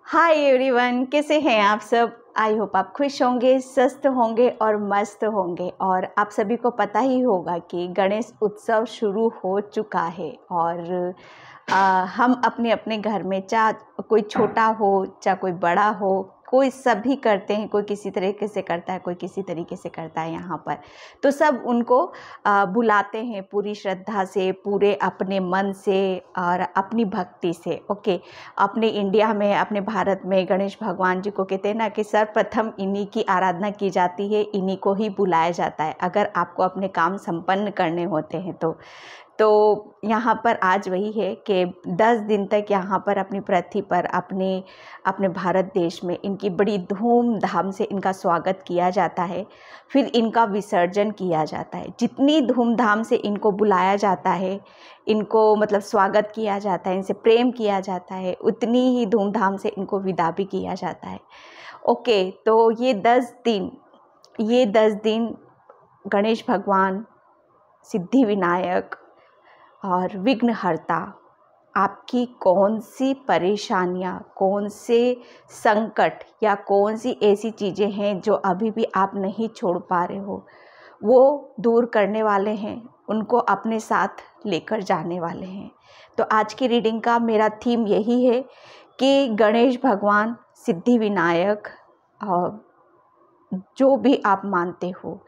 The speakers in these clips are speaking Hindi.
हाय एवरीवन, कैसे हैं आप सब। आई होप आप खुश होंगे, स्वस्थ होंगे और मस्त होंगे। और आप सभी को पता ही होगा कि गणेश उत्सव शुरू हो चुका है और हम अपने अपने घर में, चाहे कोई छोटा हो चाहे कोई बड़ा हो, कोई सभी करते हैं। कोई किसी तरीके से करता है, कोई किसी तरीके से करता है। यहाँ पर तो सब उनको बुलाते हैं पूरी श्रद्धा से, पूरे अपने मन से और अपनी भक्ति से। ओके, अपने इंडिया में, अपने भारत में गणेश भगवान जी को कहते हैं ना कि सर्वप्रथम इन्हीं की आराधना की जाती है, इन्हीं को ही बुलाया जाता है अगर आपको अपने काम संपन्न करने होते हैं तो यहाँ पर आज वही है कि 10 दिन तक यहाँ पर अपनी पृथ्वी पर, अपने भारत देश में इनकी बड़ी धूमधाम से इनका स्वागत किया जाता है। फिर इनका विसर्जन किया जाता है। जितनी धूमधाम से इनको बुलाया जाता है, इनको मतलब स्वागत किया जाता है, इनसे प्रेम किया जाता है, उतनी ही धूमधाम से इनको विदा भी किया जाता है। ओके, तो ये 10 दिन गणेश भगवान, सिद्धि विनायक और विघ्नहर्ता आपकी कौन सी परेशानियाँ, कौन से संकट या कौन सी ऐसी चीज़ें हैं जो अभी भी आप नहीं छोड़ पा रहे हो, वो दूर करने वाले हैं, उनको अपने साथ लेकर जाने वाले हैं। तो आज की रीडिंग का मेरा थीम यही है कि गणेश भगवान, सिद्धि विनायक, जो भी आप मानते हो,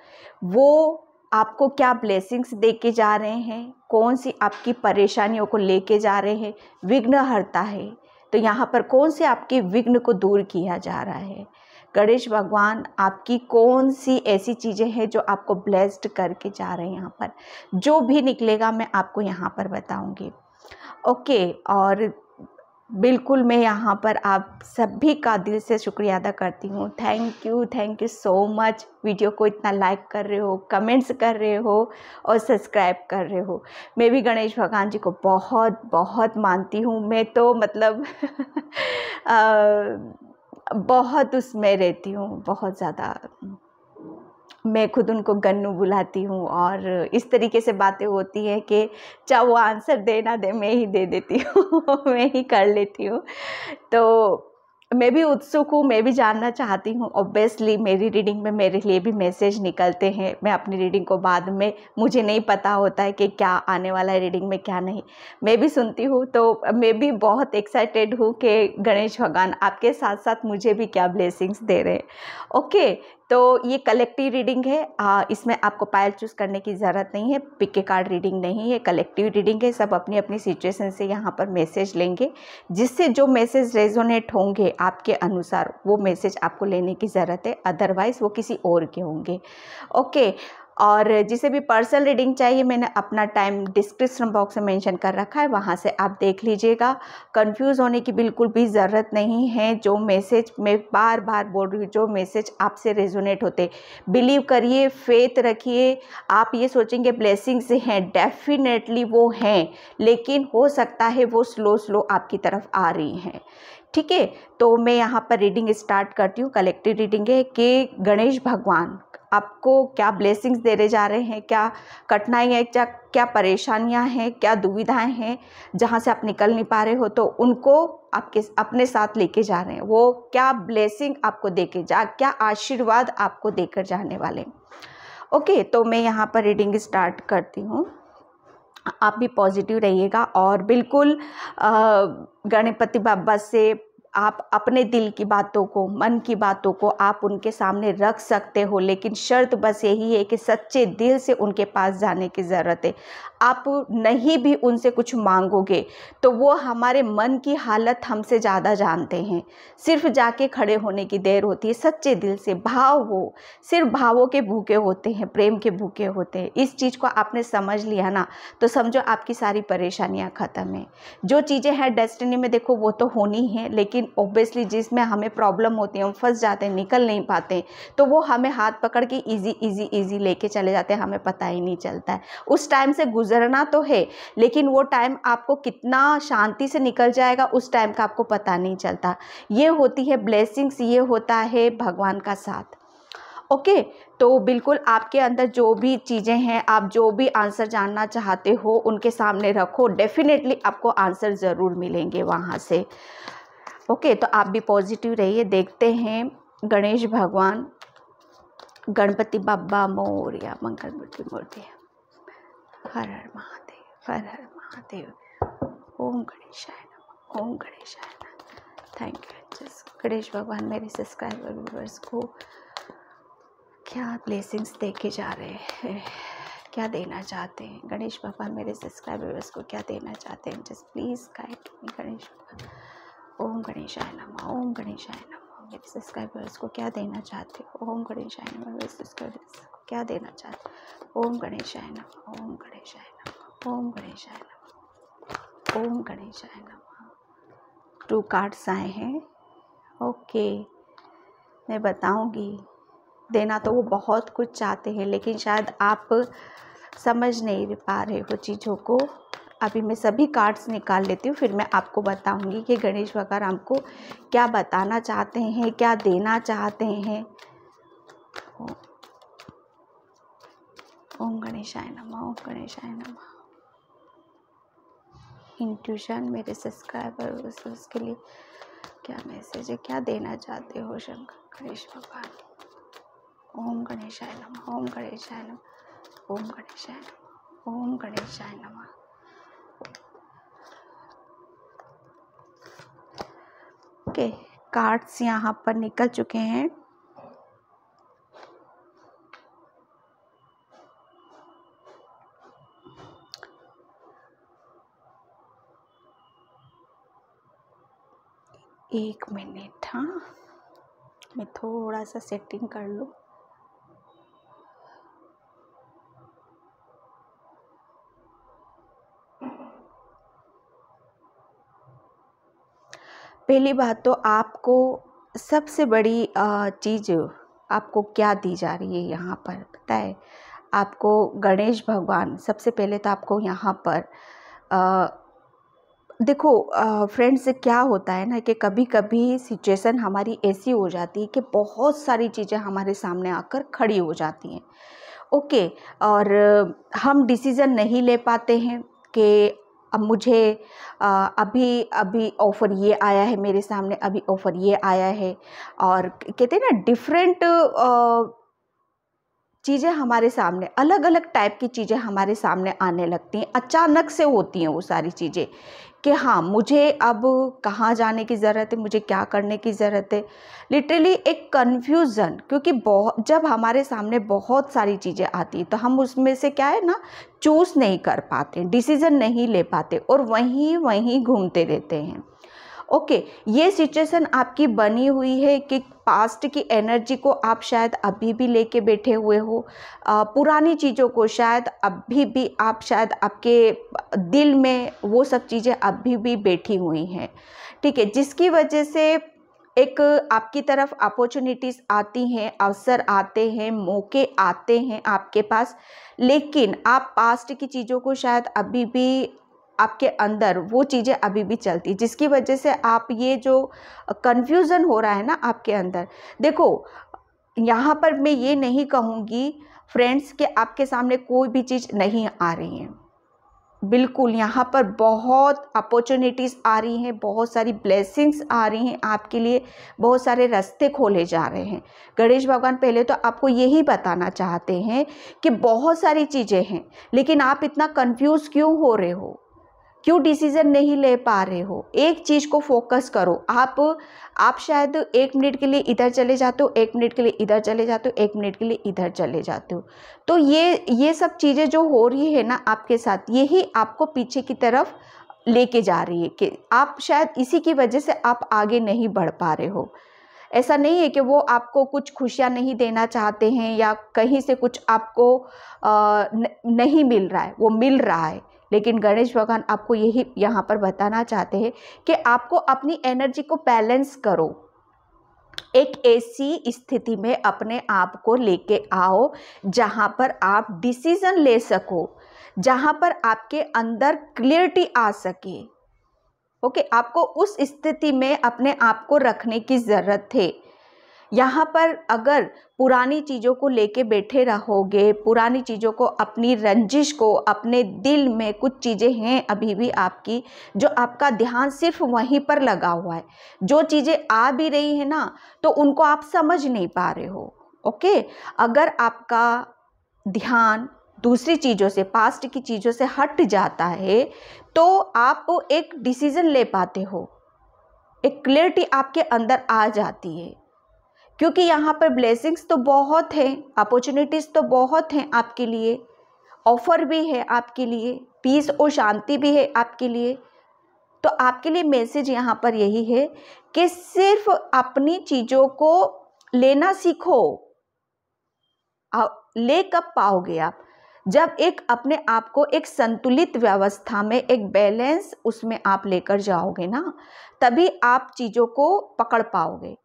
वो आपको क्या ब्लेसिंग्स दे के जा रहे हैं, कौन सी आपकी परेशानियों को लेके जा रहे हैं। विघ्नहर्ता है तो यहाँ पर कौन से आपके विघ्न को दूर किया जा रहा है। गणेश भगवान आपकी कौन सी ऐसी चीज़ें हैं जो आपको ब्लेस्ड करके जा रहे हैं। यहाँ पर जो भी निकलेगा मैं आपको यहाँ पर बताऊँगी। ओके, और बिल्कुल मैं यहाँ पर आप सभी का दिल से शुक्रिया अदा करती हूँ। Thank you so much. Video को इतना लाइक कर रहे हो, कमेंट्स कर रहे हो और सब्सक्राइब कर रहे हो। मैं भी गणेश भगवान जी को बहुत बहुत मानती हूँ। मैं तो मतलब बहुत उसमें रहती हूँ, बहुत ज़्यादा। मैं खुद उनको गन्नू बुलाती हूँ और इस तरीके से बातें होती हैं कि चाहे वो आंसर दे ना दे, मैं ही दे देती हूँ मैं ही कर लेती हूँ। तो मैं भी उत्सुक हूँ, मैं भी जानना चाहती हूँ। ऑब्वियसली मेरी रीडिंग में मेरे लिए भी मैसेज निकलते हैं। मैं अपनी रीडिंग को बाद में, मुझे नहीं पता होता है कि क्या आने वाला है रीडिंग में, क्या नहीं। मैं भी सुनती हूँ तो मैं भी बहुत एक्साइटेड हूँ कि गणेश भगवान आपके साथ साथ मुझे भी क्या ब्लेसिंग्स दे रहे हैं। ओके, तो ये कलेक्टिव रीडिंग है। इसमें आपको पायल चूज़ करने की ज़रूरत नहीं है। पिक के कार्ड रीडिंग नहीं है, कलेक्टिव रीडिंग है। सब अपनी अपनी सिचुएशन से यहाँ पर मैसेज लेंगे, जिससे जो मैसेज रेजोनेट होंगे आपके अनुसार, वो मैसेज आपको लेने की ज़रूरत है। अदरवाइज़ वो किसी और के होंगे। ओके, और जिसे भी पर्सनल रीडिंग चाहिए, मैंने अपना टाइम डिस्क्रिप्शन बॉक्स में मेंशन कर रखा है, वहाँ से आप देख लीजिएगा। कंफ्यूज होने की बिल्कुल भी ज़रूरत नहीं है। जो मैसेज मैं बार बार बोल रही हूँ, जो मैसेज आपसे रेजोनेट होते, बिलीव करिए, फेथ रखिए। आप ये सोचेंगे ब्लेसिंग्स हैं, डेफिनेटली वो हैं, लेकिन हो सकता है वो स्लो आपकी तरफ आ रही हैं। ठीक है, तो मैं यहाँ पर रीडिंग स्टार्ट करती हूँ। कलेक्टिव रीडिंग है कि गणेश भगवान आपको क्या ब्लेसिंग्स देने जा रहे हैं, क्या कठिनाई है, क्या परेशानियां हैं, क्या दुविधाएं हैं जहां से आप निकल नहीं पा रहे हो, तो उनको आपके अपने साथ लेके जा रहे हैं। वो क्या ब्लेसिंग आपको देके क्या आशीर्वाद आपको देकर जाने वाले। ओके, तो मैं यहाँ पर रीडिंग स्टार्ट करती हूँ। आप भी पॉजिटिव रहिएगा और बिल्कुल गणपति बाबा से आप अपने दिल की बातों को, मन की बातों को आप उनके सामने रख सकते हो, लेकिन शर्त बस यही है कि सच्चे दिल से उनके पास जाने की ज़रूरत है। आप नहीं भी उनसे कुछ मांगोगे तो वो हमारे मन की हालत हमसे ज़्यादा जानते हैं। सिर्फ जाके खड़े होने की देर होती है। सच्चे दिल से भाव हो, सिर्फ भावों के भूखे होते हैं, प्रेम के भूखे होते हैं। इस चीज़ को आपने समझ लिया ना, तो समझो आपकी सारी परेशानियां ख़त्म हैं। जो चीज़ें हैं डेस्टिनी में, देखो वो तो होनी है, लेकिन ऑब्वियसली जिसमें हमें प्रॉब्लम होती है, हम फंस जाते हैं, निकल नहीं पाते, तो वो हमें हाथ पकड़ के इजी लेके चले जाते हैं, हमें पता ही नहीं चलता है। उस टाइम से गुजरना तो है, लेकिन वो टाइम आपको कितना शांति से निकल जाएगा उस टाइम का आपको पता नहीं चलता। ये होती है ब्लेसिंग्स, ये होता है भगवान का साथ। ओके, तो बिल्कुल आपके अंदर जो भी चीज़ें हैं, आप जो भी आंसर जानना चाहते हो उनके सामने रखो, डेफिनेटली आपको आंसर ज़रूर मिलेंगे वहाँ से। ओके, तो आप भी पॉजिटिव रहिए। देखते हैं गणेश भगवान, गणपति बाबा मोरया, मंगल मूर्ति मूर्ति। हर हर महादेव, हर हर महादेव। ओम गणेशाय नमः, ओम गणेशाय नमः। थैंक यू गणेश भगवान। मेरे सब्सक्राइबर व्यूअर्स को क्या ब्लेसिंग्स दे के जा रहे हैं, क्या देना चाहते हैं गणेश भगवान मेरे सब्सक्राइबर्स को, क्या देना चाहते हैं? Just please guide me Ganesh भगवान। ओम गणेशाय नमः, ओम गणेशाय नमः। मेरे सब्सक्राइबर्स को क्या देना चाहते हो? ओम गणेशाय नमः। मेरे सब्सक्राइबर्स को क्या देना चाहते हो? ओम गणेशाय नमः, ओम गणेशाय नमः, ओम गणेशाय नमः, ओम गणेशाय नमः। 2 कार्ड्स आए हैं। ओके, मैं बताऊंगी। देना तो वो बहुत कुछ चाहते हैं, लेकिन शायद आप समझ नहीं पा रहे हो चीज़ों को। अभी मैं सभी कार्ड्स निकाल लेती हूँ, फिर मैं आपको बताऊंगी कि गणेश भगवान हमको क्या बताना चाहते हैं, क्या देना चाहते हैं। ओम गणेशाय नमः, ओम गणेशाय नमः। इंट्यूशन मेरे सब्सक्राइबर उसके लिए क्या मैसेज है, क्या देना चाहते हो शंकर गणेश भगवान? ओम गणेशाय नमः, ओम गणेशाय नमः, ओम गणेशाय नमः, ओम गणेशाय नमः। ओके, कार्ड्स यहाँ पर निकल चुके हैं। एक मिनट, हाँ मैं थोड़ा सा सेटिंग कर लूँ। पहली बात तो आपको सबसे बड़ी चीज़ आपको क्या दी जा रही है यहाँ पर पता है? आपको गणेश भगवान सबसे पहले तो आपको यहाँ पर देखो फ्रेंड्स, क्या होता है ना कि कभी कभी सिचुएशन हमारी ऐसी हो जाती है कि बहुत सारी चीज़ें हमारे सामने आकर खड़ी हो जाती हैं। ओके, और हम डिसीज़न नहीं ले पाते हैं कि अब मुझे अभी अभी ऑफ़र ये आया है मेरे सामने, अभी ऑफ़र ये आया है, और कहते हैं ना डिफरेंट चीज़ें हमारे सामने, अलग अलग टाइप की चीज़ें हमारे सामने आने लगती हैं। अचानक से होती हैं वो सारी चीज़ें कि हाँ मुझे अब कहाँ जाने की ज़रूरत है, मुझे क्या करने की ज़रूरत है। लिटरली एक कन्फ्यूज़न, क्योंकि जब हमारे सामने बहुत सारी चीज़ें आती हैं तो हम उसमें से क्या है ना चूज़ नहीं कर पाते, डिसीज़न नहीं ले पाते और वहीं वहीं घूमते रहते हैं। ओके, ये सिचुएशन आपकी बनी हुई है कि पास्ट की एनर्जी को आप शायद अभी भी लेके बैठे हुए हो, पुरानी चीज़ों को शायद अभी भी आप शायद आपके दिल में वो सब चीज़ें अभी भी बैठी हुई हैं, ठीक है, जिसकी वजह से एक आपकी तरफ अपॉर्चुनिटीज़ आती हैं, अवसर आते हैं, मौके आते हैं आपके पास, लेकिन आप पास्ट की चीज़ों को शायद अभी भी आपके अंदर वो चीज़ें अभी भी चलती, जिसकी वजह से आप ये जो कन्फ्यूज़न हो रहा है ना आपके अंदर। देखो यहाँ पर मैं ये नहीं कहूँगी फ्रेंड्स कि आपके सामने कोई भी चीज़ नहीं आ रही है, बिल्कुल यहाँ पर बहुत अपॉर्चुनिटीज़ आ रही हैं, बहुत सारी ब्लेसिंग्स आ रही हैं आपके लिए, बहुत सारे रास्ते खोले जा रहे हैं। गणेश भगवान पहले तो आपको यही बताना चाहते हैं कि बहुत सारी चीज़ें हैं, लेकिन आप इतना कंफ्यूज क्यों हो रहे हो, क्यों डिसीजन नहीं ले पा रहे हो? एक चीज़ को फोकस करो। आप शायद 1 मिनट के लिए इधर चले जाते हो, 1 मिनट के लिए इधर चले जाते हो, 1 मिनट के लिए इधर चले जाते हो। तो ये सब चीज़ें जो हो रही है ना आपके साथ, यही आपको पीछे की तरफ लेके जा रही है कि आप शायद इसी की वजह से आप आगे नहीं बढ़ पा रहे हो। ऐसा नहीं है कि वो आपको कुछ खुशियाँ नहीं देना चाहते हैं या कहीं से कुछ आपको नहीं मिल रहा है, वो मिल रहा है, लेकिन गणेश भगवान आपको यही यहाँ पर बताना चाहते हैं कि आपको अपनी एनर्जी को बैलेंस करो। एक ऐसी स्थिति में अपने आप को लेके आओ जहाँ पर आप डिसीजन ले सको, जहाँ पर आपके अंदर क्लियरिटी आ सके। ओके, आपको उस स्थिति में अपने आप को रखने की ज़रूरत है। यहाँ पर अगर पुरानी चीज़ों को लेके बैठे रहोगे, पुरानी चीज़ों को, अपनी रंजिश को, अपने दिल में कुछ चीज़ें हैं अभी भी आपकी, जो आपका ध्यान सिर्फ वहीं पर लगा हुआ है, जो चीज़ें आ भी रही हैं ना, तो उनको आप समझ नहीं पा रहे हो। ओके, अगर आपका ध्यान दूसरी चीज़ों से, पास्ट की चीज़ों से हट जाता है, तो आप एक डिसीजन ले पाते हो, एक क्लियरिटी आपके अंदर आ जाती है। क्योंकि यहाँ पर ब्लेसिंग्स तो बहुत हैं, अपॉर्चुनिटीज़ तो बहुत हैं आपके लिए, ऑफर भी है आपके लिए, पीस और शांति भी है आपके लिए। तो आपके लिए मैसेज यहाँ पर यही है कि सिर्फ अपनी चीज़ों को लेना सीखो। ले कब पाओगे आप? जब एक अपने आप को एक संतुलित व्यवस्था में, एक बैलेंस उसमें आप लेकर जाओगे ना, तभी आप चीज़ों को पकड़ पाओगे।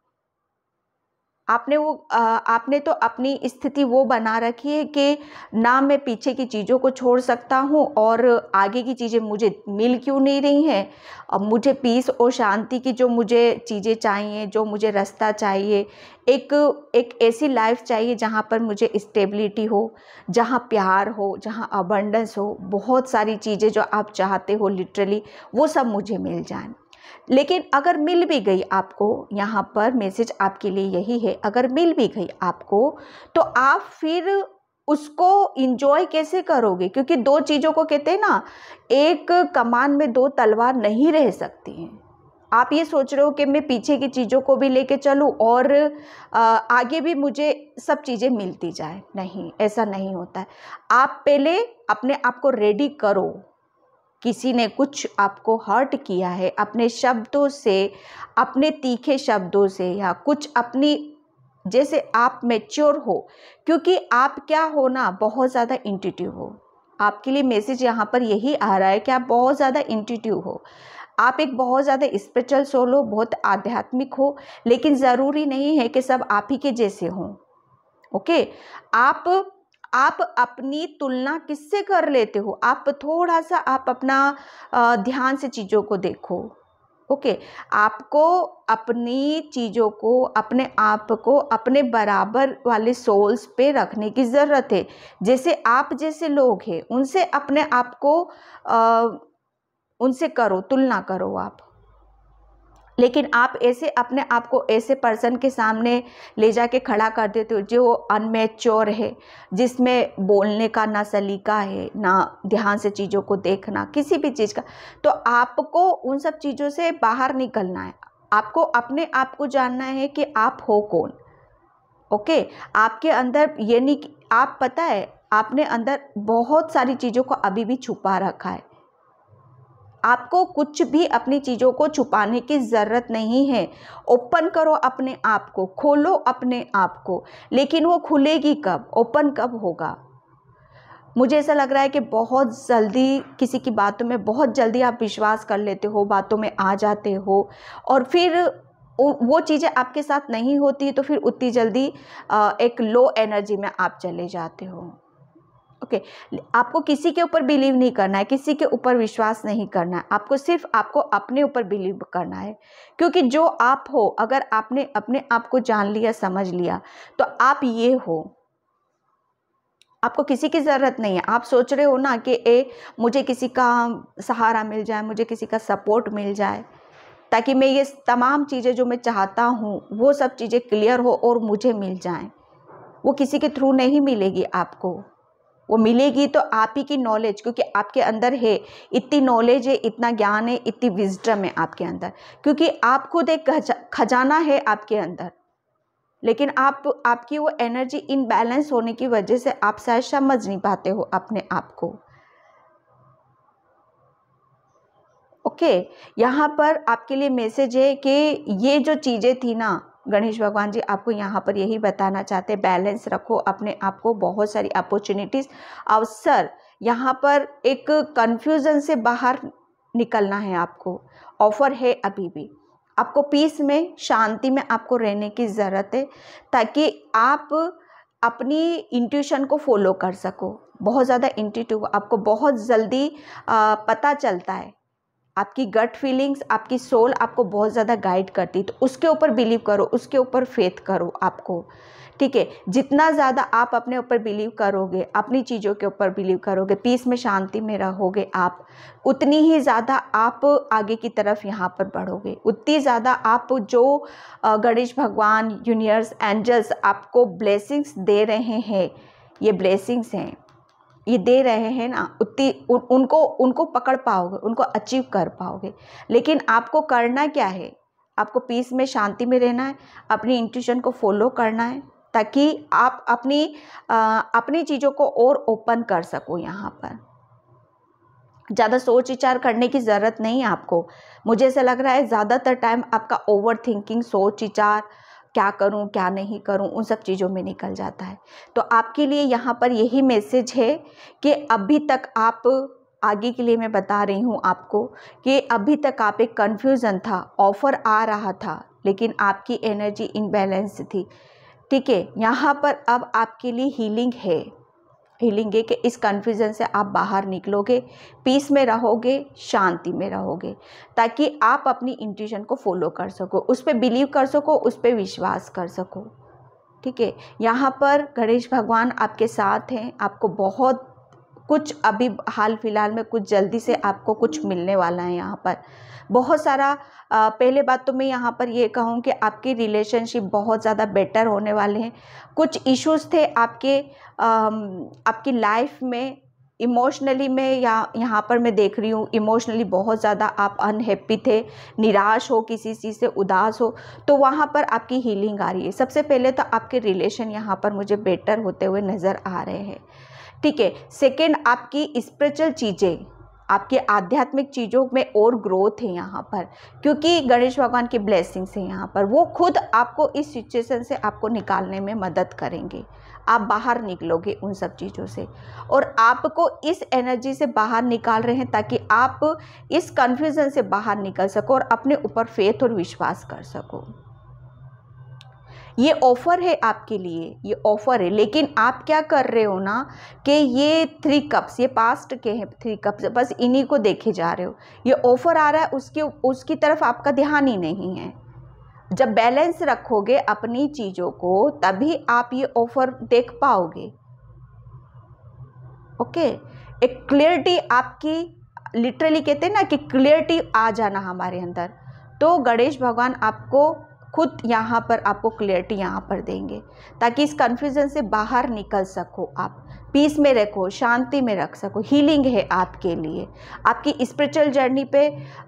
आपने तो अपनी स्थिति वो बना रखी है कि ना मैं पीछे की चीज़ों को छोड़ सकता हूँ और आगे की चीज़ें मुझे मिल क्यों नहीं रही हैं। अब मुझे पीस और शांति की जो मुझे चीज़ें चाहिए, जो मुझे रास्ता चाहिए, एक ऐसी लाइफ चाहिए जहाँ पर मुझे स्टेबिलिटी हो, जहाँ प्यार हो, जहाँ अबंडेंस हो, बहुत सारी चीज़ें जो आप चाहते हो लिटरली वो सब मुझे मिल जाए। लेकिन अगर मिल भी गई आपको, यहाँ पर मैसेज आपके लिए यही है, अगर मिल भी गई आपको, तो आप फिर उसको इंजॉय कैसे करोगे? क्योंकि दो चीज़ों को कहते हैं ना, एक कमान में दो तलवार नहीं रह सकती हैं। आप ये सोच रहे हो कि मैं पीछे की चीज़ों को भी लेके चलूँ और आगे भी मुझे सब चीज़ें मिलती जाए, नहीं, ऐसा नहीं होता है। आप पहले अपने आप को रेडी करो। किसी ने कुछ आपको हर्ट किया है अपने शब्दों से, अपने तीखे शब्दों से, या कुछ अपनी, जैसे आप मैच्योर हो, क्योंकि आप क्या हो ना, बहुत ज़्यादा इंट्यूटिव हो। आपके लिए मैसेज यहाँ पर यही आ रहा है कि आप बहुत ज़्यादा इंट्यूटिव हो, आप एक बहुत ज़्यादा स्पिरिचुअल सोल हो, बहुत आध्यात्मिक हो, लेकिन ज़रूरी नहीं है कि सब आप ही के जैसे हों। ओके, आप अपनी तुलना किससे कर लेते हो? आप थोड़ा सा आप अपना ध्यान से चीज़ों को देखो। ओके, आपको अपनी चीज़ों को, अपने आप को अपने बराबर वाले सोल्स पे रखने की ज़रूरत है। जैसे आप जैसे लोग हैं उनसे अपने आप को उनसे करो, तुलना करो आप। लेकिन आप ऐसे अपने आप को ऐसे पर्सन के सामने ले जाके खड़ा कर देते हो जो अनमैच्योर है, जिसमें बोलने का ना सलीका है, ना ध्यान से चीज़ों को देखना, किसी भी चीज़ का। तो आपको उन सब चीज़ों से बाहर निकलना है। आपको अपने आप को जानना है कि आप हो कौन। ओके, आपके अंदर, ये नहीं कि आप, पता है आपने अंदर बहुत सारी चीज़ों को अभी भी छुपा रखा है। आपको कुछ भी अपनी चीज़ों को छुपाने की ज़रूरत नहीं है। ओपन करो अपने आप को, खोलो अपने आप को। लेकिन वो खुलेगी कब, ओपन कब होगा? मुझे ऐसा लग रहा है कि बहुत जल्दी किसी की बातों में, बहुत जल्दी आप विश्वास कर लेते हो, बातों में आ जाते हो, और फिर वो चीज़ें आपके साथ नहीं होती, तो फिर उतनी जल्दी एक लो एनर्जी में आप चले जाते हो। ओके, आपको किसी के ऊपर बिलीव नहीं करना है, किसी के ऊपर विश्वास नहीं करना है, आपको सिर्फ आपको अपने ऊपर बिलीव करना है। क्योंकि जो आप हो, अगर आपने अपने आप को जान लिया, समझ लिया, तो आप ये हो। आपको किसी की ज़रूरत नहीं है। आप सोच रहे हो ना कि मुझे किसी का सहारा मिल जाए, मुझे किसी का सपोर्ट मिल जाए, ताकि मैं ये तमाम चीज़ें जो मैं चाहता हूँ वो सब चीज़ें क्लियर हो और मुझे मिल जाएं। वो किसी के थ्रू नहीं मिलेगी आपको, वो मिलेगी तो आप ही की नॉलेज, क्योंकि आपके अंदर है, इतनी नॉलेज है, इतना ज्ञान है, इतनी विजडम है आपके अंदर, क्योंकि आप खुद एक खजाना है आपके अंदर। लेकिन आपकी वो एनर्जी इनबैलेंस होने की वजह से आप शायद समझ नहीं पाते हो अपने आप को। ओके, यहाँ पर आपके लिए मैसेज है कि ये जो चीज़ें थी ना, गणेश भगवान जी आपको यहाँ पर यही बताना चाहते हैं, बैलेंस रखो अपने आप को। बहुत सारी अपॉर्चुनिटीज़, अवसर, यहाँ पर एक कन्फ्यूज़न से बाहर निकलना है आपको। ऑफर है अभी भी, आपको पीस में, शांति में आपको रहने की ज़रूरत है, ताकि आप अपनी इंट्यूशन को फॉलो कर सको। बहुत ज़्यादा इंट्यूटिव, आपको बहुत जल्दी पता चलता है। आपकी गट फीलिंग्स, आपकी सोल आपको बहुत ज़्यादा गाइड करती है, तो उसके ऊपर बिलीव करो, उसके ऊपर फेथ करो आपको, ठीक है। जितना ज़्यादा आप अपने ऊपर बिलीव करोगे, अपनी चीज़ों के ऊपर बिलीव करोगे, पीस में शांति में रहोगे आप, उतनी ही ज़्यादा आप आगे की तरफ यहाँ पर बढ़ोगे, उतनी ज़्यादा आप जो गणेश भगवान, यूनिवर्स, एंजल्स आपको ब्लेसिंग्स दे रहे हैं, ये ब्लेसिंग्स हैं, ये दे रहे हैं ना, उतनी उनको पकड़ पाओगे, उनको अचीव कर पाओगे। लेकिन आपको करना क्या है, आपको पीस में शांति में रहना है, अपनी इंट्यूशन को फॉलो करना है, ताकि आप अपनी चीज़ों को और ओपन कर सको। यहाँ पर ज़्यादा सोच विचार करने की ज़रूरत नहीं है आपको। मुझे ऐसा लग रहा है ज़्यादातर टाइम आपका ओवर थिंकिंग, सोच विचार, क्या करूं क्या नहीं करूं, उन सब चीज़ों में निकल जाता है। तो आपके लिए यहाँ पर यही मैसेज है कि अभी तक आप, आगे के लिए मैं बता रही हूँ आपको, कि अभी तक आप एक कन्फ्यूज़न था, ऑफ़र आ रहा था लेकिन आपकी एनर्जी इनबैलेंस थी, ठीक है। यहाँ पर अब आपके लिए हीलिंग है, हीलिंग है कि इस कन्फ्यूज़न से आप बाहर निकलोगे, पीस में रहोगे, शांति में रहोगे, ताकि आप अपनी इंट्यूशन को फॉलो कर सको, उस पर बिलीव कर सको, उस पर विश्वास कर सको, ठीक है। यहाँ पर गणेश भगवान आपके साथ हैं, आपको बहुत कुछ अभी हाल फिलहाल में कुछ जल्दी से आपको कुछ मिलने वाला है। यहाँ पर बहुत सारा पहले बात तो मैं यहाँ पर ये कहूँ कि आपकी रिलेशनशिप बहुत ज़्यादा बेटर होने वाले हैं। कुछ इश्यूज थे आपकी लाइफ में, इमोशनली में, या यहाँ पर मैं देख रही हूँ इमोशनली बहुत ज़्यादा आप अनहैप्पी थे, निराश हो, किसी चीज़ से उदास हो, तो वहाँ पर आपकी हीलिंग आ रही है। सबसे पहले तो आपके रिलेशन यहाँ पर मुझे बेटर होते हुए नज़र आ रहे हैं, ठीक है। सेकेंड, आपकी स्पिरिचुअल चीज़ें, आपके आध्यात्मिक चीज़ों में और ग्रोथ है यहाँ पर, क्योंकि गणेश भगवान की ब्लेसिंग्स है यहाँ पर, वो खुद आपको इस सिचुएशन से आपको निकालने में मदद करेंगे, आप बाहर निकलोगे उन सब चीज़ों से, और आपको इस एनर्जी से बाहर निकाल रहे हैं ताकि आप इस कन्फ्यूज़न से बाहर निकल सको और अपने ऊपर फेथ और विश्वास कर सको। ये ऑफ़र है आपके लिए, ये ऑफ़र है, लेकिन आप क्या कर रहे हो ना कि ये 3 कप्स, ये पास्ट के हैं 3 कप्स, बस इन्हीं को देखे जा रहे हो। ये ऑफ़र आ रहा है, उसकी तरफ आपका ध्यान ही नहीं है। जब बैलेंस रखोगे अपनी चीज़ों को, तभी आप ये ऑफ़र देख पाओगे, ओके। एक क्लियरिटी आपकी, लिटरली कहते हैं ना कि क्लियरिटी आ जाना हमारे अंदर, तो गणेश भगवान आपको खुद यहाँ पर आपको क्लियरिटी यहाँ पर देंगे, ताकि इस कन्फ्यूज़न से बाहर निकल सको, आप पीस में रखो, शांति में रख सको। हीलिंग है आपके लिए, आपकी स्पिरिचुअल जर्नी पे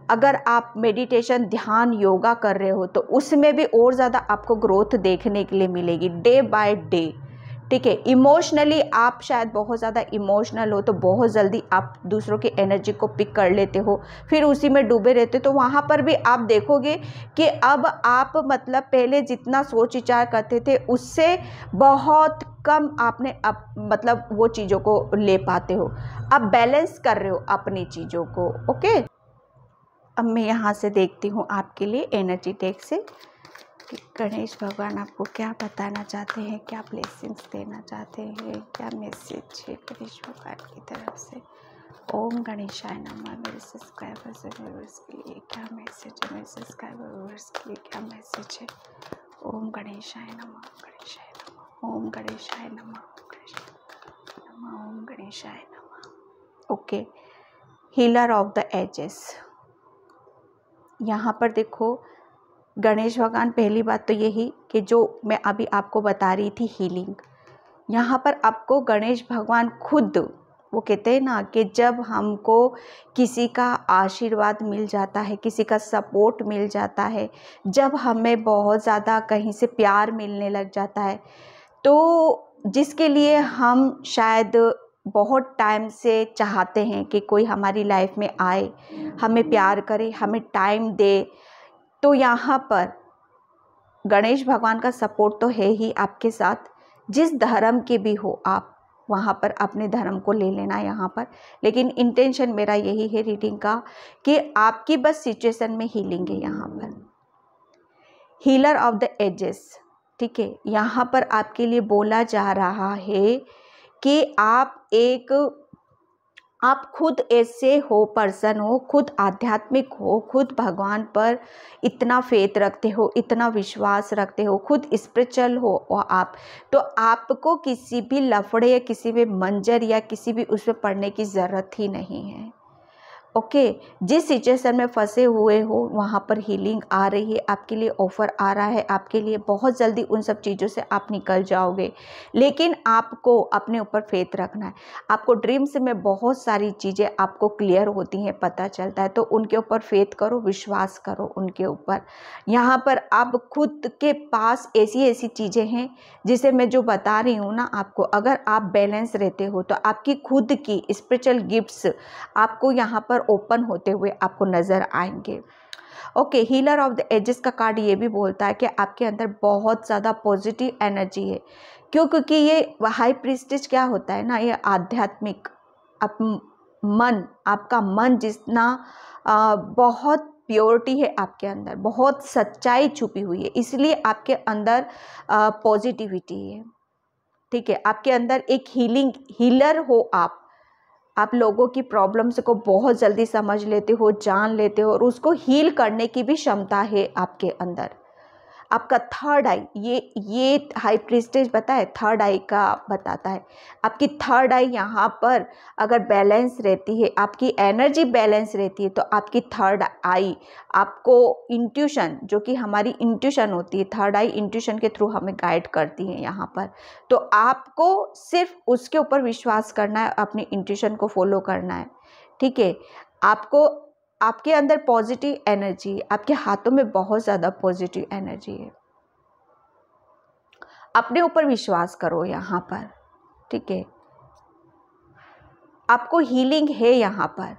अगर आप मेडिटेशन, ध्यान, योगा कर रहे हो तो उसमें भी और ज़्यादा आपको ग्रोथ देखने के लिए मिलेगी डे बाय डे, ठीक है। इमोशनली आप शायद बहुत ज़्यादा इमोशनल हो, तो बहुत जल्दी आप दूसरों की एनर्जी को पिक कर लेते हो, फिर उसी में डूबे रहते हो, तो वहाँ पर भी आप देखोगे कि अब आप मतलब पहले जितना सोच विचार करते थे उससे बहुत कम आपने मतलब वो चीज़ों को ले पाते हो, अब बैलेंस कर रहे हो अपनी चीज़ों को, ओके। अब मैं यहाँ से देखती हूँ आपके लिए एनर्जी टेक से कि गणेश भगवान आपको क्या बताना चाहते हैं, क्या ब्लेसिंग्स देना चाहते हैं, क्या मैसेज है गणेश भगवान की तरफ से। ओम गणेशाय नमः। मेरे सब्सक्राइबर्स और व्यूअर्स के लिए क्या मैसेज है, मेरे सब्सक्राइबर व्यूअर्स के लिए क्या मैसेज है। ओम गणेशाय नमः, गणेशाय नमः, ओम गणेशाय नमः, ओम गणेशाय नमः। Okay, healer of the ages. यहाँ पर देखो गणेश भगवान, पहली बात तो यही कि जो मैं अभी आपको बता रही थी हीलिंग, यहाँ पर आपको गणेश भगवान खुद, वो कहते हैं ना कि जब हमको किसी का आशीर्वाद मिल जाता है, किसी का सपोर्ट मिल जाता है, जब हमें बहुत ज़्यादा कहीं से प्यार मिलने लग जाता है, तो जिसके लिए हम शायद बहुत टाइम से चाहते हैं कि कोई हमारी लाइफ में आए, हमें प्यार करे, हमें टाइम दे, तो यहाँ पर गणेश भगवान का सपोर्ट तो है ही आपके साथ। जिस धर्म के भी हो आप, वहाँ पर अपने धर्म को ले लेना यहाँ पर, लेकिन इंटेंशन मेरा यही है रीडिंग का कि आपकी बस सिचुएशन में हीलिंग है यहाँ पर। हीलर ऑफ द एजेस, ठीक है। यहाँ पर आपके लिए बोला जा रहा है कि आप एक आप खुद ऐसे हो, पर्सन हो, खुद आध्यात्मिक हो, खुद भगवान पर इतना फेथ रखते हो, इतना विश्वास रखते हो, खुद स्पिरिचुअल हो और आप, तो आपको किसी भी लफड़े या किसी भी मंजर या किसी भी उसमें पड़ने की ज़रूरत ही नहीं है। ओके, जिस सिचुएशन में फंसे हुए हो वहाँ पर हीलिंग आ रही है, आपके लिए ऑफ़र आ रहा है, आपके लिए बहुत जल्दी उन सब चीज़ों से आप निकल जाओगे। लेकिन आपको अपने ऊपर फेथ रखना है। आपको ड्रीम्स में बहुत सारी चीज़ें आपको क्लियर होती हैं, पता चलता है, तो उनके ऊपर फेथ करो, विश्वास करो उनके ऊपर। यहाँ पर आप खुद के पास ऐसी ऐसी चीज़ें हैं जिसे मैं जो बता रही हूँ ना आपको, अगर आप बैलेंस रहते हो तो आपकी खुद की स्पिरिचुअल गिफ्ट्स आपको यहाँ पर ओपन होते हुए आपको नज़र आएंगे। Okay, healer of the ages का कार्ड ये भी बोलता है कि आपके अंदर बहुत ज़्यादा पॉजिटिव एनर्जी है। क्यों? क्योंकि ये हाई प्रीस्टिज क्या होता है ना, ये आध्यात्मिक मन, आपका मन जितना बहुत प्योरिटी है आपके अंदर, बहुत सच्चाई छुपी हुई है, इसलिए आपके अंदर पॉजिटिविटी है। ठीक है, आपके अंदर एक हीलर हो आप लोगों की प्रॉब्लम्स को बहुत जल्दी समझ लेते हो, जान लेते हो और उसको हील करने की भी क्षमता है आपके अंदर। आपका थर्ड आई, ये हाई प्रीस्टेज पता है थर्ड आई का बताता है। आपकी थर्ड आई यहाँ पर अगर बैलेंस रहती है, आपकी एनर्जी बैलेंस रहती है, तो आपकी थर्ड आई आपको इंट्यूशन, जो कि हमारी इंट्यूशन होती है, थर्ड आई इंट्यूशन के थ्रू हमें गाइड करती है यहाँ पर। तो आपको सिर्फ उसके ऊपर विश्वास करना है, अपनी इंट्यूशन को फॉलो करना है। ठीक है, आपको आपके अंदर पॉजिटिव एनर्जी, आपके हाथों में बहुत ज़्यादा पॉजिटिव एनर्जी है। अपने ऊपर विश्वास करो यहाँ पर। ठीक है, आपको हीलिंग है यहाँ पर,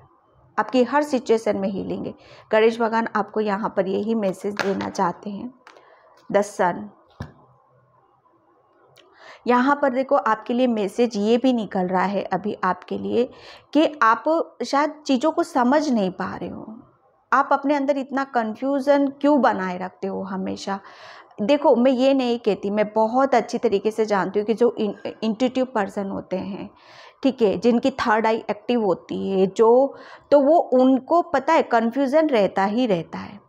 आपकी हर सिचुएशन में हीलिंग है। गणेश भगवान आपको यहाँ पर यही मैसेज देना चाहते हैं। द सन, यहाँ पर देखो आपके लिए मैसेज ये भी निकल रहा है अभी आपके लिए कि आप शायद चीज़ों को समझ नहीं पा रहे हो। आप अपने अंदर इतना कन्फ्यूज़न क्यों बनाए रखते हो हमेशा? देखो, मैं ये नहीं कहती, मैं बहुत अच्छी तरीके से जानती हूँ कि जो इंट्यूटिव पर्सन होते हैं, ठीक है, जिनकी थर्ड आई एक्टिव होती है, जो तो वो उनको पता है कन्फ्यूज़न रहता ही रहता है।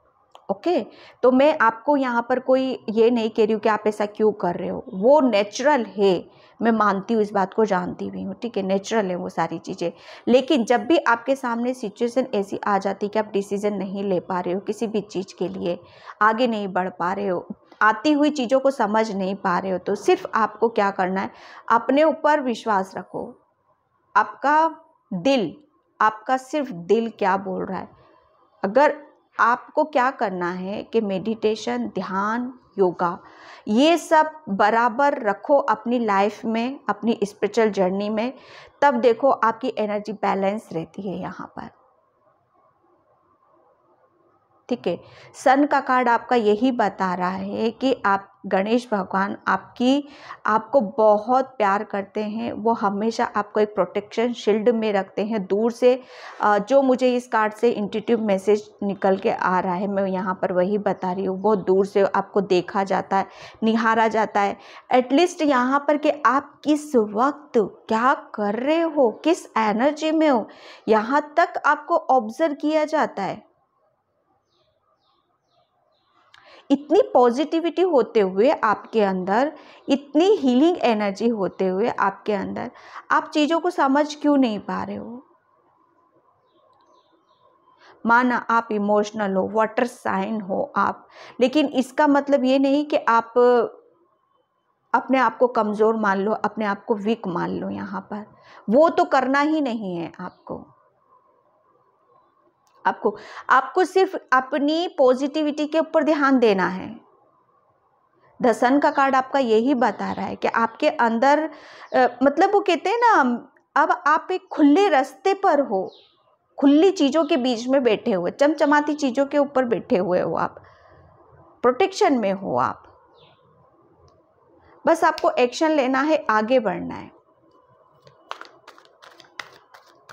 ओके, तो मैं आपको यहाँ पर कोई ये नहीं कह रही हूँ कि आप ऐसा क्यों कर रहे हो, वो नेचुरल है, मैं मानती हूँ, इस बात को जानती भी हूँ। ठीक है, नेचुरल है वो सारी चीज़ें। लेकिन जब भी आपके सामने सिचुएशन ऐसी आ जाती है कि आप डिसीजन नहीं ले पा रहे हो किसी भी चीज़ के लिए, आगे नहीं बढ़ पा रहे हो, आती हुई चीज़ों को समझ नहीं पा रहे हो, तो सिर्फ आपको क्या करना है, अपने ऊपर विश्वास रखो। आपका सिर्फ दिल क्या बोल रहा है। अगर आपको क्या करना है कि मेडिटेशन, ध्यान, योगा, ये सब बराबर रखो अपनी लाइफ में, अपनी स्पिरिचुअल जर्नी में, तब देखो आपकी एनर्जी बैलेंस रहती है यहाँ पर। ठीक है, सन का कार्ड आपका यही बता रहा है कि आप, गणेश भगवान आपको बहुत प्यार करते हैं, वो हमेशा आपको एक प्रोटेक्शन शील्ड में रखते हैं दूर से। जो मुझे इस कार्ड से इंट्यूटिव मैसेज निकल के आ रहा है, मैं यहाँ पर वही बता रही हूँ। बहुत दूर से आपको देखा जाता है, निहारा जाता है, एटलीस्ट यहाँ पर कि आप किस वक्त क्या कर रहे हो, किस एनर्जी में हो, यहाँ तक आपको ऑब्जर्व किया जाता है। इतनी पॉजिटिविटी होते हुए आपके अंदर, इतनी हीलिंग एनर्जी होते हुए आपके अंदर, आप चीज़ों को समझ क्यों नहीं पा रहे हो? माना आप इमोशनल हो, वाटर साइन हो आप, लेकिन इसका मतलब ये नहीं कि आप अपने आप को कमज़ोर मान लो, अपने आप को वीक मान लो। यहाँ पर वो तो करना ही नहीं है आपको सिर्फ अपनी पॉजिटिविटी के ऊपर ध्यान देना है। द सन का कार्ड आपका यही बता रहा है कि आपके अंदर मतलब वो कहते हैं ना, अब आप एक खुले रास्ते पर हो, खुली चीज़ों के बीच में बैठे हुए, चमचमाती चीज़ों के ऊपर बैठे हुए हो, आप प्रोटेक्शन में हो। आप बस आपको एक्शन लेना है, आगे बढ़ना है,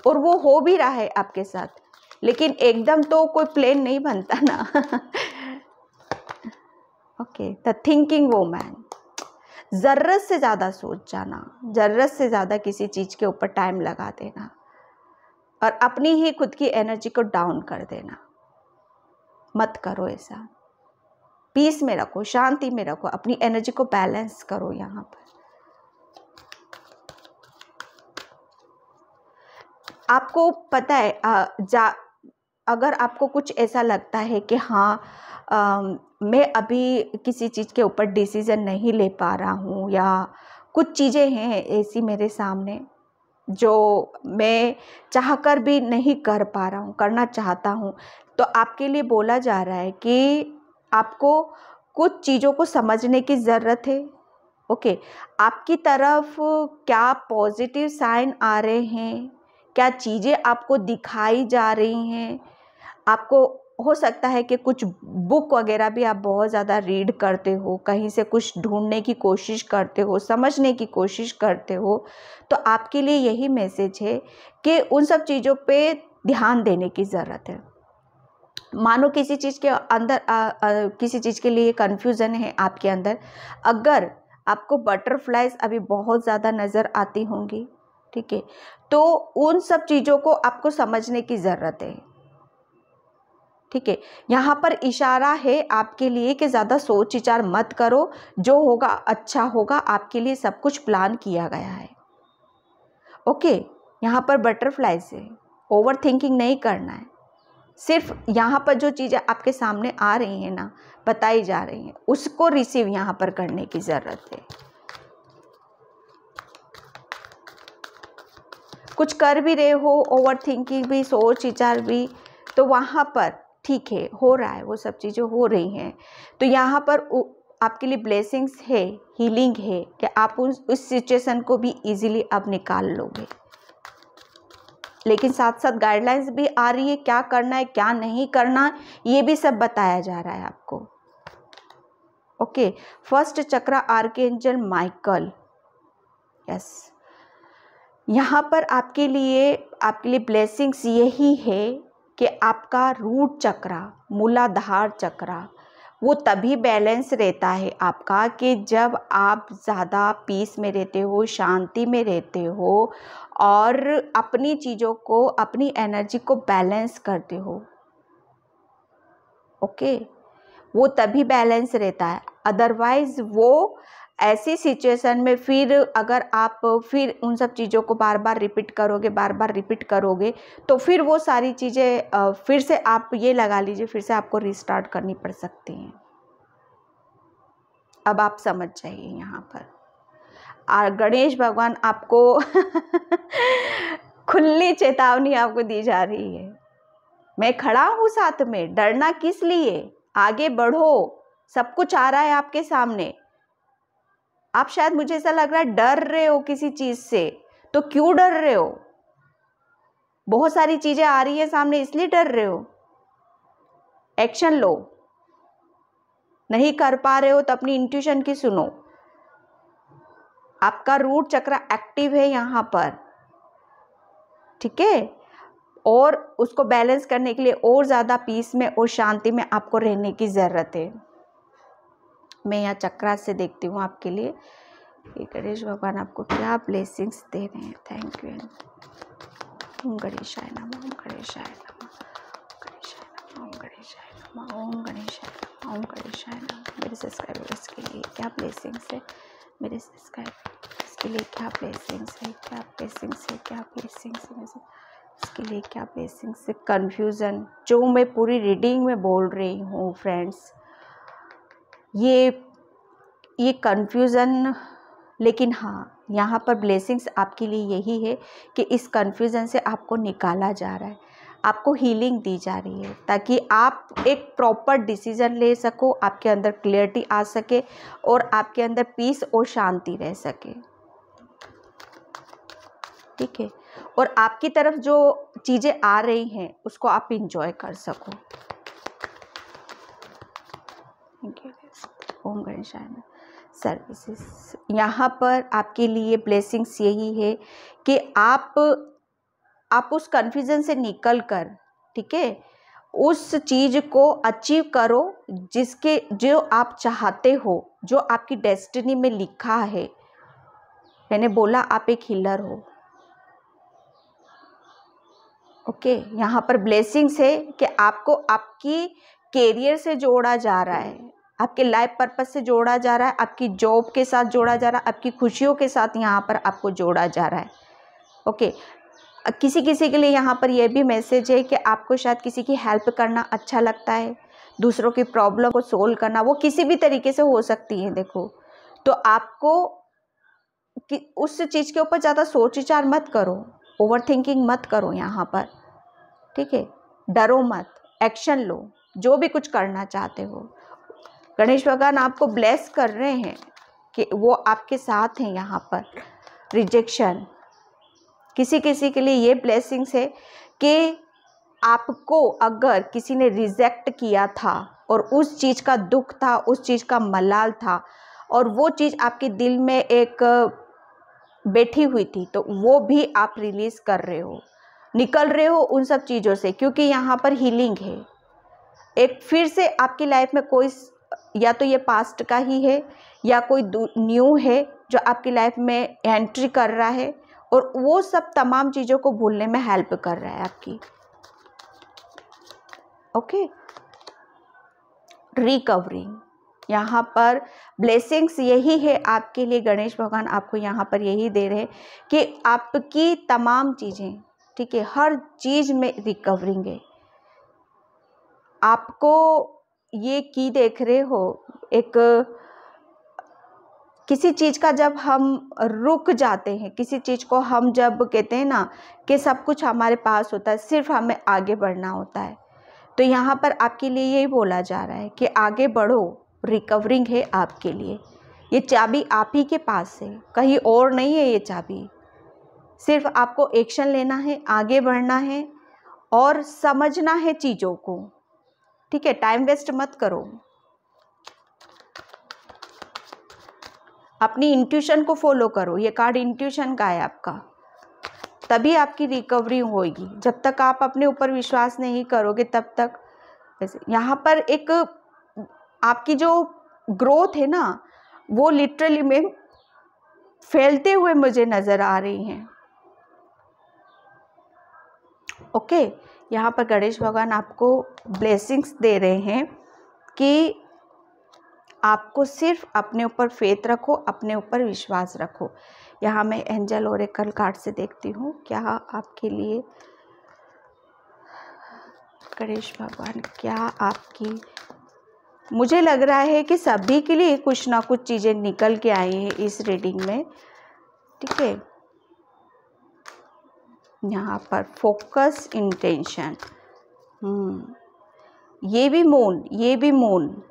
और वो हो भी रहा है आपके साथ। लेकिन एकदम तो कोई प्लेन नहीं बनता ना। ओके, द थिंकिंग वोमैन, ज़रूरत से ज़्यादा सोच जाना, ज़रूरत से ज़्यादा किसी चीज़ के ऊपर टाइम लगा देना, और अपनी ही खुद की एनर्जी को डाउन कर देना मत करो। ऐसा पीस में रखो, शांति में रखो, अपनी एनर्जी को बैलेंस करो। यहाँ पर आपको पता है, अगर आपको कुछ ऐसा लगता है कि हाँ मैं अभी किसी चीज़ के ऊपर डिसीज़न नहीं ले पा रहा हूँ, या कुछ चीज़ें हैं ऐसी मेरे सामने जो मैं चाहकर भी नहीं कर पा रहा हूँ, करना चाहता हूँ, तो आपके लिए बोला जा रहा है कि आपको कुछ चीज़ों को समझने की ज़रूरत है। ओके, आपकी तरफ क्या पॉजिटिव साइन आ रहे हैं, क्या चीज़ें आपको दिखाई जा रही हैं। आपको हो सकता है कि कुछ बुक वगैरह भी आप बहुत ज़्यादा रीड करते हो, कहीं से कुछ ढूंढने की कोशिश करते हो, समझने की कोशिश करते हो, तो आपके लिए यही मैसेज है कि उन सब चीज़ों पे ध्यान देने की ज़रूरत है। मानो किसी चीज़ के अंदर किसी चीज़ के लिए कन्फ्यूज़न है आपके अंदर, अगर आपको बटरफ्लाइज अभी बहुत ज़्यादा नज़र आती होंगी, ठीक है, तो उन सब चीज़ों को आपको समझने की ज़रूरत है। ठीक है, यहाँ पर इशारा है आपके लिए कि ज़्यादा सोच विचार मत करो, जो होगा अच्छा होगा, आपके लिए सब कुछ प्लान किया गया है। ओके, यहाँ पर बटरफ्लाइज है, ओवर थिंकिंग नहीं करना है। सिर्फ यहाँ पर जो चीज़ें आपके सामने आ रही हैं ना, बताई जा रही हैं, उसको रिसीव यहाँ पर करने की ज़रूरत है। कुछ कर भी रहे हो, ओवर थिंकिंग भी, सोच विचार भी, तो वहाँ पर ठीक है, हो रहा है, वो सब चीज़ें हो रही हैं, तो यहाँ पर आपके लिए ब्लेसिंग्स है, हीलिंग है कि आप उस सिचुएशन को भी इजीली अब निकाल लोगे। लेकिन साथ साथ गाइडलाइंस भी आ रही है, क्या करना है क्या नहीं करना, ये भी सब बताया जा रहा है आपको। ओके, फर्स्ट चक्र आर्कएंजल माइकल, यस, यहाँ पर आपके लिए ब्लेसिंग्स यही है कि आपका रूट चक्र, मूलाधार चक्र, वो तभी बैलेंस रहता है आपका कि जब आप ज़्यादा पीस में रहते हो, शांति में रहते हो और अपनी चीज़ों को, अपनी एनर्जी को बैलेंस करते हो। ओके, वो तभी बैलेंस रहता है। अदरवाइज वो ऐसी सिचुएशन में फिर अगर आप फिर उन सब चीज़ों को बार बार रिपीट करोगे तो फिर वो सारी चीज़ें फिर से आप ये लगा लीजिए, फिर से आपको रिस्टार्ट करनी पड़ सकती हैं। अब आप समझ जाइए, यहाँ पर गणेश भगवान आपको खुली चेतावनी आपको दी जा रही है, मैं खड़ा हूँ साथ में, डरना किस लिए, आगे बढ़ो, सब कुछ आ रहा है आपके सामने। आप शायद, मुझे ऐसा लग रहा है, डर रहे हो किसी चीज से, तो क्यों डर रहे हो? बहुत सारी चीजें आ रही है सामने, इसलिए डर रहे हो। एक्शन लो। नहीं कर पा रहे हो तो अपनी इंट्यूशन की सुनो। आपका रूट चक्र एक्टिव है यहाँ पर, ठीक है, और उसको बैलेंस करने के लिए और ज़्यादा पीस में और शांति में आपको रहने की ज़रूरत है। मैं यहाँ चक्रा से देखती हूँ आपके लिए गणेश भगवान आपको क्या ब्लेसिंग्स दे रहे हैं। Thank you. ओम गणेशाय नमः, ओम गणेशाय नमः, ओम गणेशाय नमः, ओम गणेशाय नमः, ओम गणेशाय नमः। मेरे सब्सक्राइबर्स के लिए क्या ब्लेसिंग्स है, मेरे सब्सक्राइबर्स के लिए क्या ब्लेसिंग्स है, क्या ब्लेसिंग्स है, क्या ब्लेसिंग्स है, इसके लिए क्या ब्लेसिंग्स है। कन्फ्यूज़न जो मैं पूरी रीडिंग में बोल रही हूँ फ्रेंड्स, ये कन्फ्यूज़न, लेकिन हाँ, यहाँ पर ब्लेसिंग्स आपके लिए यही है कि इस कन्फ्यूज़न से आपको निकाला जा रहा है, आपको हीलिंग दी जा रही है, ताकि आप एक प्रॉपर डिसीज़न ले सको, आपके अंदर क्लियरिटी आ सके और आपके अंदर पीस और शांति रह सके। ठीक है, और आपकी तरफ जो चीज़ें आ रही हैं उसको आप इंजॉय कर सको। ओम गणेशाय सर्विसेज, यहाँ पर आपके लिए ब्लेसिंग्स यही है कि आप उस कन्फ्यूज़न से निकल कर, ठीक है, उस चीज़ को अचीव करो जो आप चाहते हो, जो आपकी डेस्टिनी में लिखा है। मैंने बोला आप एक हीलर हो, ओके, यहाँ पर ब्लेसिंग्स है कि आपको आपकी कैरियर से जोड़ा जा रहा है, आपके लाइफ पर्पस से जोड़ा जा रहा है, आपकी जॉब के साथ जोड़ा जा रहा है, आपकी खुशियों के साथ यहाँ पर आपको जोड़ा जा रहा है। ओके, किसी किसी के लिए यहाँ पर यह भी मैसेज है कि आपको शायद किसी की हेल्प करना अच्छा लगता है, दूसरों की प्रॉब्लम को सोल्व करना, वो किसी भी तरीके से हो सकती है। देखो, तो आपको उस चीज़ के ऊपर ज़्यादा सोच विचार मत करो, ओवर थिंकिंग मत करो यहाँ पर, ठीक है। डरो मत, एक्शन लो, जो भी कुछ करना चाहते हो। गणेश भगवान आपको ब्लेस कर रहे हैं कि वो आपके साथ हैं यहाँ पर। रिजेक्शन, किसी किसी के लिए ये ब्लेसिंग्स है कि आपको अगर किसी ने रिजेक्ट किया था और उस चीज़ का दुख था, उस चीज़ का मलाल था, और वो चीज़ आपके दिल में एक बैठी हुई थी, तो वो भी आप रिलीज़ कर रहे हो, निकल रहे हो उन सब चीज़ों से, क्योंकि यहाँ पर हीलिंग है। एक फिर से आपकी लाइफ में कोई, या तो ये पास्ट का ही है या कोई न्यू है जो आपकी लाइफ में एंट्री कर रहा है, और वो सब तमाम चीज़ों को भूलने में हेल्प कर रहा है आपकी। ओके, रिकवरिंग, यहाँ पर ब्लेसिंग्स यही है आपके लिए। गणेश भगवान आपको यहाँ पर यही दे रहे हैं कि आपकी तमाम चीज़ें, ठीक है, हर चीज़ में रिकवरिंग है। आपको ये की देख रहे हो, एक किसी चीज़ का जब हम रुक जाते हैं, किसी चीज़ को हम जब कहते हैं ना कि सब कुछ हमारे पास होता है, सिर्फ हमें आगे बढ़ना होता है, तो यहाँ पर आपके लिए यही बोला जा रहा है कि आगे बढ़ो, रिकवरिंग है आपके लिए। ये चाबी आप ही के पास है, कहीं और नहीं है ये चाबी। सिर्फ आपको एक्शन लेना है, आगे बढ़ना है और समझना है चीज़ों को, ठीक है। टाइम वेस्ट मत करो, अपनी इंट्यूशन को फॉलो करो। ये कार्ड इंट्यूशन का है आपका, तभी आपकी रिकवरी होगी। जब तक आप अपने ऊपर विश्वास नहीं करोगे तब तक। वैसे यहाँ पर एक आपकी जो ग्रोथ है ना, वो लिटरली में फैलते हुए मुझे नज़र आ रही हैं। ओके, यहाँ पर गणेश भगवान आपको ब्लेसिंग्स दे रहे हैं कि आपको सिर्फ अपने ऊपर फेथ रखो, अपने ऊपर विश्वास रखो। यहाँ मैं एंजल ओरेकल कार्ड से देखती हूँ क्या आपके लिए गणेश भगवान, क्या आपकी, मुझे लग रहा है कि सभी के लिए कुछ ना कुछ चीज़ें निकल के आई हैं इस रीडिंग में, ठीक है। यहाँ पर फोकस, इंटेंशन, ये भी मून, ये भी मून।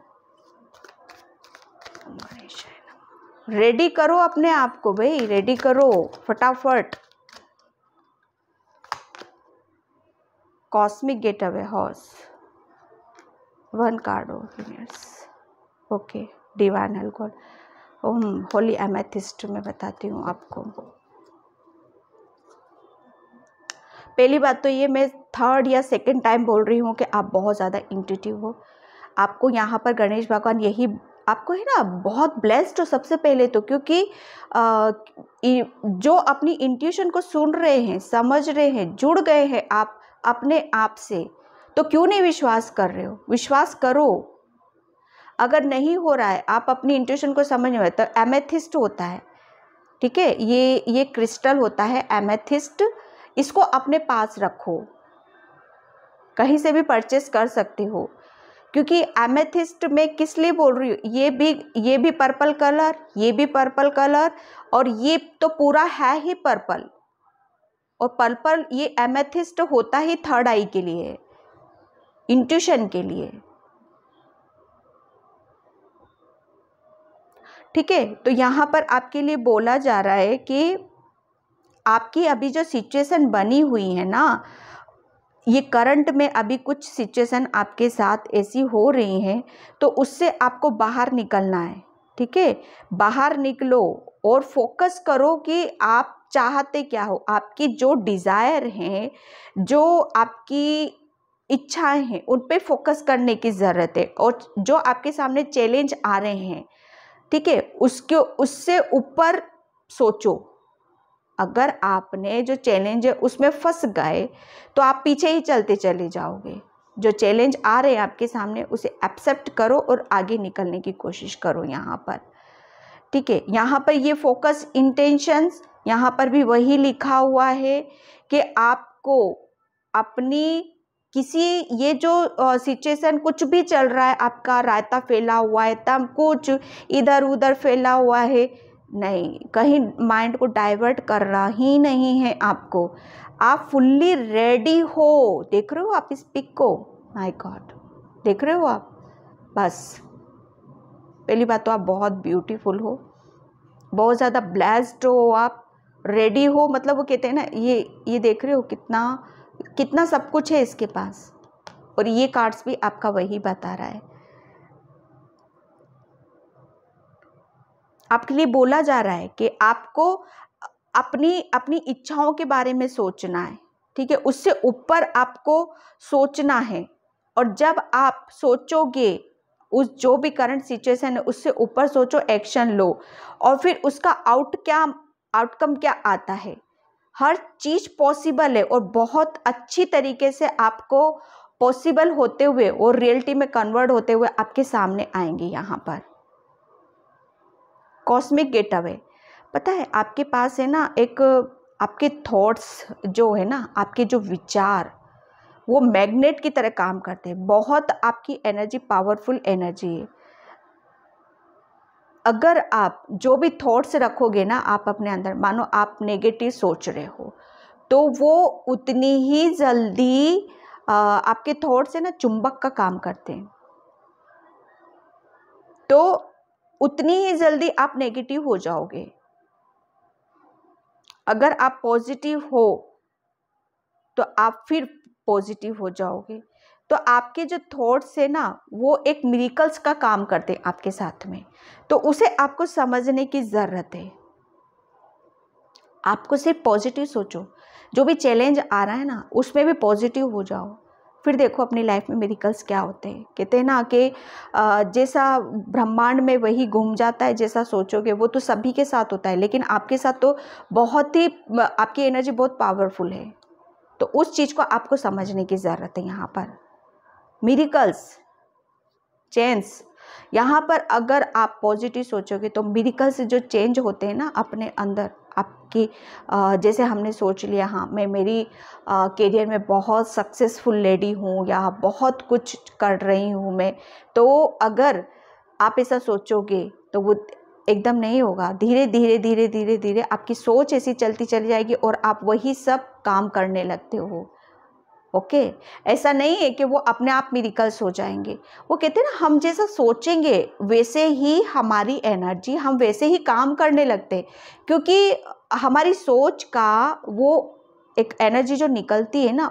रेडी करो अपने आप को भाई, रेडी करो फटाफट। Cosmic get away horse, 1 card of universe. Okay, divine alcohol, Holi amethyst में बताती हूँ आपको। पहली बात तो ये मैं 3rd या 2nd टाइम बोल रही हूँ कि आप बहुत ज़्यादा इंट्यूटिव हो। आपको यहाँ पर गणेश भगवान यही आपको है ना, बहुत ब्लेस्ड हो सबसे पहले तो, क्योंकि जो अपनी इंट्यूशन को सुन रहे हैं, समझ रहे हैं, जुड़ गए हैं आप अपने आप से, तो क्यों नहीं विश्वास कर रहे हो? विश्वास करो। अगर नहीं हो रहा है, आप अपनी इंट्यूशन को समझ में, तो एमेथिस्ट होता है, ठीक है, ये क्रिस्टल होता है एमेथिस्ट। इसको अपने पास रखो, कहीं से भी परचेस कर सकते हो, क्योंकि एमेथिस्ट में किस लिए बोल रही हूँ, ये भी पर्पल कलर, ये भी पर्पल कलर, और ये तो पूरा है ही पर्पल। और पर्पल, ये एमेथिस्ट होता ही 3rd आई के लिए, इंट्यूशन के लिए, ठीक है। तो यहाँ पर आपके लिए बोला जा रहा है कि आपकी अभी जो सिचुएशन बनी हुई है ना, ये करंट में अभी कुछ सिचुएशन आपके साथ ऐसी हो रही हैं, तो उससे आपको बाहर निकलना है, ठीक है। बाहर निकलो और फोकस करो कि आप चाहते क्या हो, आपकी जो डिज़ायर हैं, जो आपकी इच्छाएं हैं, उन पे फोकस करने की ज़रूरत है। और जो आपके सामने चैलेंज आ रहे हैं, ठीक है, उससे ऊपर सोचो, अगर आपने जो चैलेंज है उसमें फंस गए तो आप पीछे ही चलते चले जाओगे। जो चैलेंज आ रहे हैं आपके सामने उसे एक्सेप्ट करो और आगे निकलने की कोशिश करो यहाँ पर, ठीक है। यहाँ पर ये फोकस इंटेंशंस, यहाँ पर भी वही लिखा हुआ है कि आपको अपनी किसी, ये जो सिचुएशन कुछ भी चल रहा है, आपका रायता फैला हुआ है, तब कुछ इधर उधर फैला हुआ है, नहीं, कहीं माइंड को डाइवर्ट करना ही नहीं है आपको। आप फुल्ली रेडी हो। देख रहे हो आप इस पिक को? माय गॉड, देख रहे हो आप? बस पहली बात तो आप बहुत ब्यूटीफुल हो, बहुत ज़्यादा ब्लेस्ड हो, आप रेडी हो। मतलब वो कहते हैं ना, ये देख रहे हो कितना सब कुछ है इसके पास, और ये कार्ड्स भी आपका वही बता रहा है। आपके लिए बोला जा रहा है कि आपको अपनी इच्छाओं के बारे में सोचना है, ठीक है, उससे ऊपर आपको सोचना है। और जब आप सोचोगे, उस जो भी करंट सिचुएशन है उससे ऊपर सोचो, एक्शन लो, और फिर उसका आउटकम क्या आता है। हर चीज़ पॉसिबल है, और बहुत अच्छी तरीके से आपको पॉसिबल होते हुए और रियलिटी में कन्वर्ट होते हुए आपके सामने आएंगे। यहाँ पर कॉस्मिक गेट अवे, पता है आपके पास है ना, एक आपके थॉट्स जो है ना, आपके जो विचार, वो मैग्नेट की तरह काम करते हैं। बहुत आपकी एनर्जी पावरफुल एनर्जी है। अगर आप जो भी थॉट्स रखोगे ना आप अपने अंदर, मानो आप नेगेटिव सोच रहे हो, तो वो उतनी ही जल्दी आपके थॉट्स है ना चुंबक का काम करते हैं, तो उतनी ही जल्दी आप नेगेटिव हो जाओगे। अगर आप पॉजिटिव हो तो आप फिर पॉजिटिव हो जाओगे। तो आपके जो थॉट्स है ना, वो एक मिरेकल्स का काम करते हैं आपके साथ में। तो उसे आपको समझने की ज़रूरत है। आपको सिर्फ पॉजिटिव सोचो, जो भी चैलेंज आ रहा है ना उसमें भी पॉजिटिव हो जाओ, फिर देखो अपनी लाइफ में मिरेकल्स क्या होते हैं। कहते हैं ना कि जैसा ब्रह्मांड में वही घूम जाता है, जैसा सोचोगे वो तो सभी के साथ होता है, लेकिन आपके साथ तो बहुत ही, आपकी एनर्जी बहुत पावरफुल है। तो उस चीज़ को आपको समझने की ज़रूरत है। यहाँ पर मिरेकल्स, चेंज, यहाँ पर अगर आप पॉजिटिव सोचोगे तो मिरेकल्स जो चेंज होते हैं ना अपने अंदर आपकी, जैसे हमने सोच लिया हाँ मैं मेरी करियर में बहुत सक्सेसफुल लेडी हूँ या बहुत कुछ कर रही हूँ मैं, तो अगर आप ऐसा सोचोगे तो वो एकदम नहीं होगा। धीरे धीरे धीरे धीरे धीरे आपकी सोच ऐसी चलती चली जाएगी और आप वही सब काम करने लगते हो। ओके, ऐसा नहीं है कि वो अपने आप मिरेकल्स हो जाएंगे। वो कहते हैं ना, हम जैसा सोचेंगे वैसे ही हमारी एनर्जी, हम वैसे ही काम करने लगते हैं, क्योंकि हमारी सोच का वो एक एनर्जी जो निकलती है ना,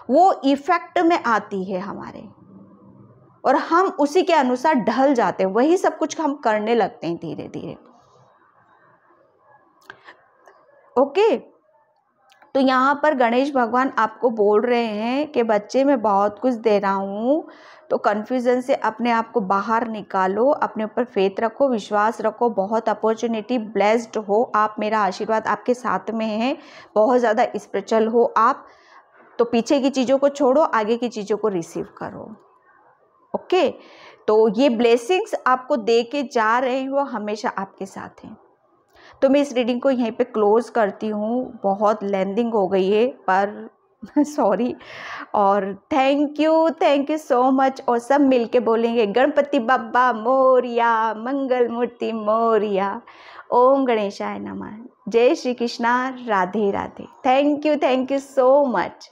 वो इफेक्ट में आती है हमारे, और हम उसी के अनुसार ढल जाते हैं, वही सब कुछ हम करने लगते हैं धीरे धीरे। ओके, तो यहाँ पर गणेश भगवान आपको बोल रहे हैं कि बच्चे मैं बहुत कुछ दे रहा हूँ, तो कन्फ्यूज़न से अपने आप को बाहर निकालो, अपने ऊपर फेथ रखो, विश्वास रखो, बहुत अपॉर्चुनिटी, ब्लेस्ड हो आप, मेरा आशीर्वाद आपके साथ में है, बहुत ज़्यादा स्पिरिचुअल हो आप। तो पीछे की चीज़ों को छोड़ो, आगे की चीज़ों को रिसीव करो। ओके, तो ये ब्लेसिंग्स आपको दे के जा रहे हैं वो हमेशा आपके साथ हैं। तो मैं इस रीडिंग को यहीं पे क्लोज़ करती हूँ, बहुत लेंदिंग हो गई है पर सॉरी, और थैंक यू सो मच। और सब मिलके बोलेंगे गणपति बप्पा मोरिया, मंगल मूर्ति मोरिया, ओम गणेशाय नमः। जय Shri Krishna, Radhe Radhe. Thank you so much.